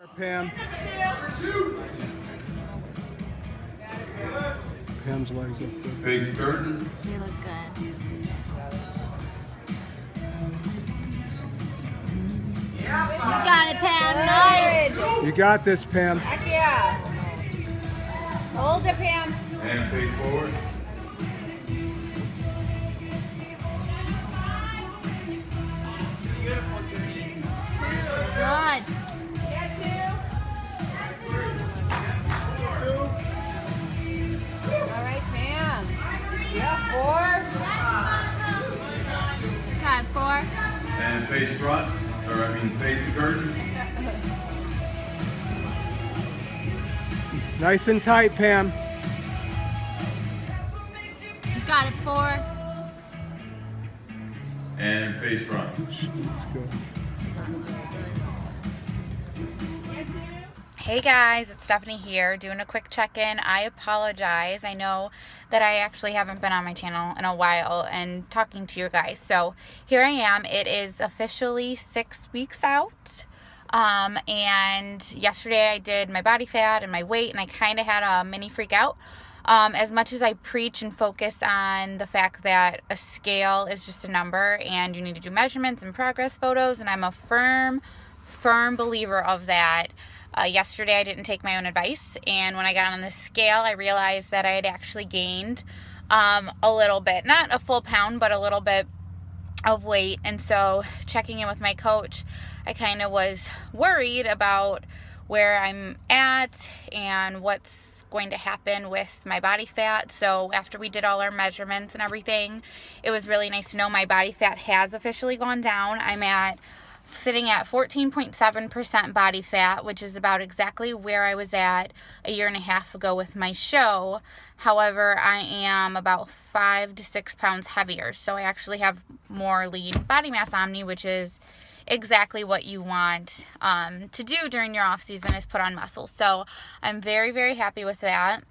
Pam. Pam's legs look good. Face curtain. They look good. You got it, Pam. Nice. You got this, Pam. Heck yeah. Hold it, Pam. And face forward. Good. All right, Pam. Yeah, 4. Okay, 4. And face front. Or I mean face the curtain. Nice and tight, Pam. You got it, 4. And face front. That's good. Hey guys, it's Stephanie here doing a quick check-in. I apologize. I know that I actually haven't been on my channel in a while and talking to you guys. So here I am. It is officially 6 weeks out. And yesterday I did my body fat and my weight, and I kind of had a mini freak out. As much as I preach and focus on the fact that a scale is just a number and you need to do measurements and progress photos, and I'm a firm believer of that. Yesterday I didn't take my own advice, and when I got on the scale I realized that I had actually gained a little bit, not a full pound, but a little bit of weight. And so checking in with my coach, I kind of was worried about where I'm at and what's going to happen with my body fat. So after we did all our measurements and everything, it was really nice to know my body fat has officially gone down. I'm sitting at 14.7% body fat, which is about exactly where I was at a year and a half ago with my show. However, I am about 5 to 6 pounds heavier, so I actually have more lean body mass on me, which is exactly what you want to do during your off season, is put on muscle. So I'm very, very happy with that.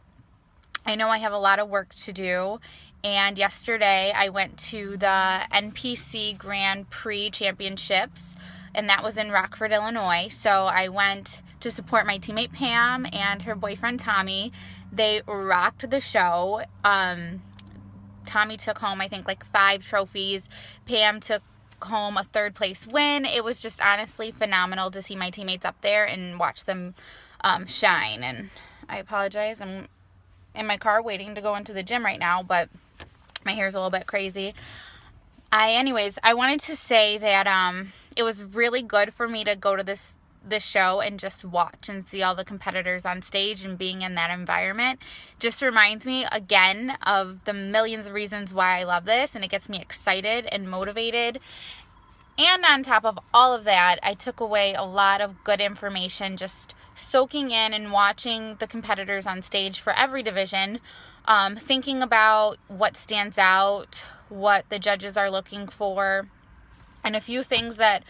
I know I have a lot of work to do. And yesterday I went to the NPC Grand Prix Championships, and that was in Rockford, Illinois. So I went to support my teammate Pam and her boyfriend Tommy. They rocked the show. Tommy took home, I think, like 5 trophies. Pam took home a 3rd place win. It was just honestly phenomenal to see my teammates up there and watch them shine. And I apologize, I'm in my car waiting to go into the gym right now, but my hair's a little bit crazy. Anyways, I wanted to say that it was really good for me to go to this show and just watch and see all the competitors on stage, and being in that environment just reminds me again of the millions of reasons why I love this, and it gets me excited and motivated. And on top of all of that, I took away a lot of good information just soaking in and watching the competitors on stage for every division, thinking about what stands out, what the judges are looking for, and a few things that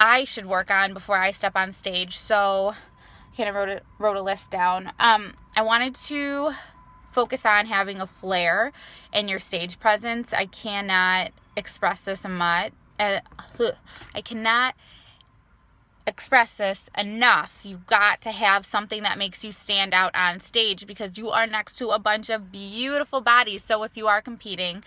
I should work on before I step on stage. So I kind of wrote a list down. I wanted to focus on having a flair in your stage presence. I cannot express this enough. You've got to have something that makes you stand out on stage, because you are next to a bunch of beautiful bodies. So if you are competing,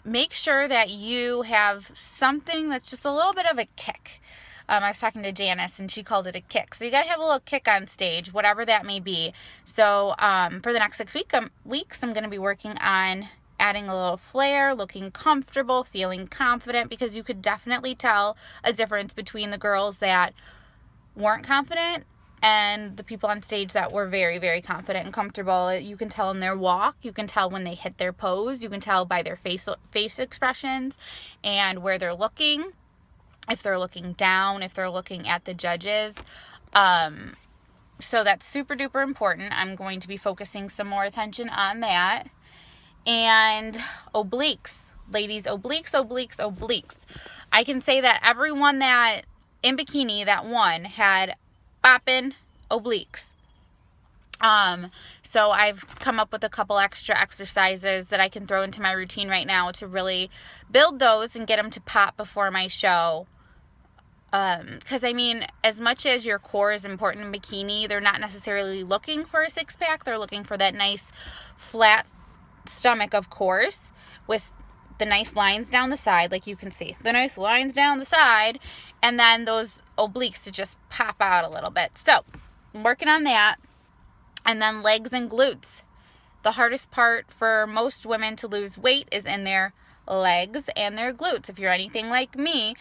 make sure that you have something that's just a little bit of a kick. I was talking to Janice and she called it a kick. So you got to have a little kick on stage, whatever that may be. So for the next 6 weeks, I'm going to be working on adding a little flair, looking comfortable, feeling confident, because you could definitely tell a difference between the girls that weren't confident and the people on stage that were very, very confident and comfortable. You can tell in their walk, you can tell when they hit their pose, you can tell by their face expressions and where they're looking, if they're looking down, if they're looking at the judges. So that's super duper important. I'm going to be focusing some more attention on that. And obliques, ladies, obliques. I can say that everyone that in bikini that won had bopping obliques. So I've come up with a couple extra exercises that I can throw into my routine right now to really build those and get them to pop before my show. Because I mean, as much as your core is important in bikini, they're not necessarily looking for a six-pack. They're looking for that nice flat stomach, of course, with the nice lines down the side, like you can see. The nice lines down the side, and then those obliques to just pop out a little bit. So, I'm working on that. And then legs and glutes. The hardest part for most women to lose weight is in their legs and their glutes. If you're anything like me,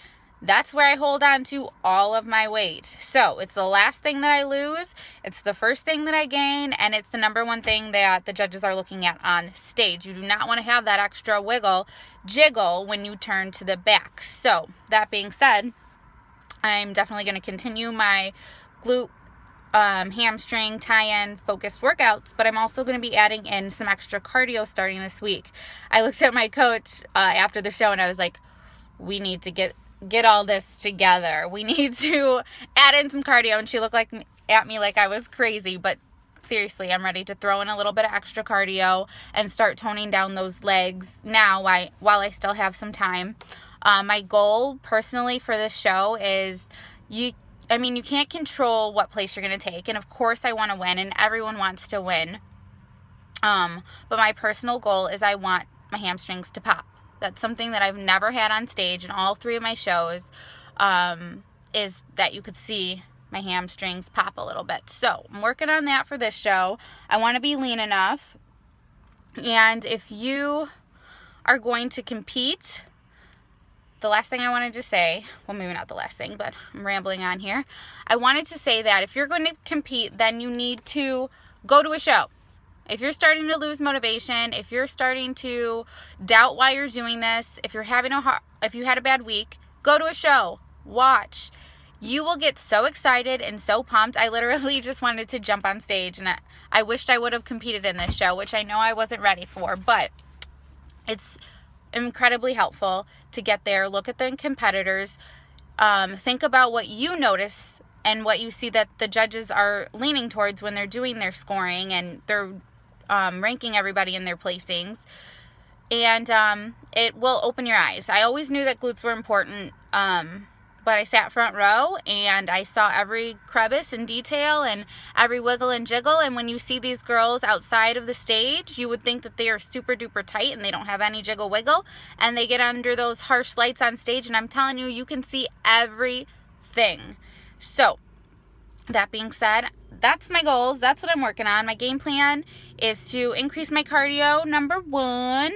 that's where I hold on to all of my weight. So it's the last thing that I lose, it's the first thing that I gain, and it's the number one thing that the judges are looking at on stage. You do not want to have that extra jiggle when you turn to the back. So that being said, I'm definitely going to continue my glute, hamstring, tie-in focused workouts, but I'm also going to be adding in some extra cardio starting this week. I looked at my coach after the show and I was like, we need to get all this together. We need to add in some cardio. And she looked at me like I was crazy, but seriously, I'm ready to throw in a little bit of extra cardio and start toning down those legs now while I still have some time. My goal personally for this show is you can't control what place you're going to take. And of course I want to win, and everyone wants to win. But my personal goal is I want my hamstrings to pop. That's something that I've never had on stage in all 3 of my shows, is that you could see my hamstrings pop a little bit. So I'm working on that for this show. I want to be lean enough. And if you are going to compete, the last thing I wanted to say, well, maybe not the last thing, but I'm rambling on here. I wanted to say that if you're going to compete, then you need to go to a show. If you're starting to lose motivation, if you're starting to doubt why you're doing this, if you had a bad week, go to a show, watch. You will get so excited and so pumped. I literally just wanted to jump on stage, and I wished I would have competed in this show, which I know I wasn't ready for, but it's incredibly helpful to get there, look at the competitors, think about what you notice and what you see that the judges are leaning towards when they're doing their scoring and they're ranking everybody in their placings, and it will open your eyes. I always knew that glutes were important, but I sat front row and I saw every crevice and detail and every wiggle and jiggle. And when you see these girls outside of the stage, you would think that they are super duper tight and they don't have any jiggle wiggle, and they get under those harsh lights on stage, and I'm telling you, you can see everything. So that being said, that's my goals. That's what I'm working on. My game plan is to increase my cardio, number 1,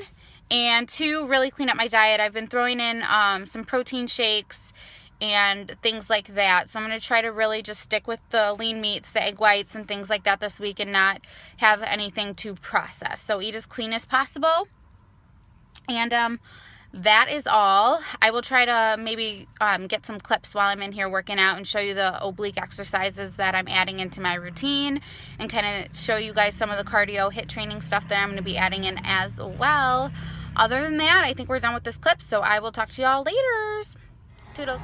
and 2, really clean up my diet. I've been throwing in some protein shakes and things like that. So I'm going to try to really just stick with the lean meats, the egg whites, and things like that this week, and not have anything to process. So eat as clean as possible. And that is all. I will try to maybe get some clips while I'm in here working out and show you the oblique exercises that I'm adding into my routine, and kind of show you guys some of the cardio HIIT training stuff that I'm going to be adding in as well. Other than that, I think we're done with this clip, so I will talk to y'all later. Toodles.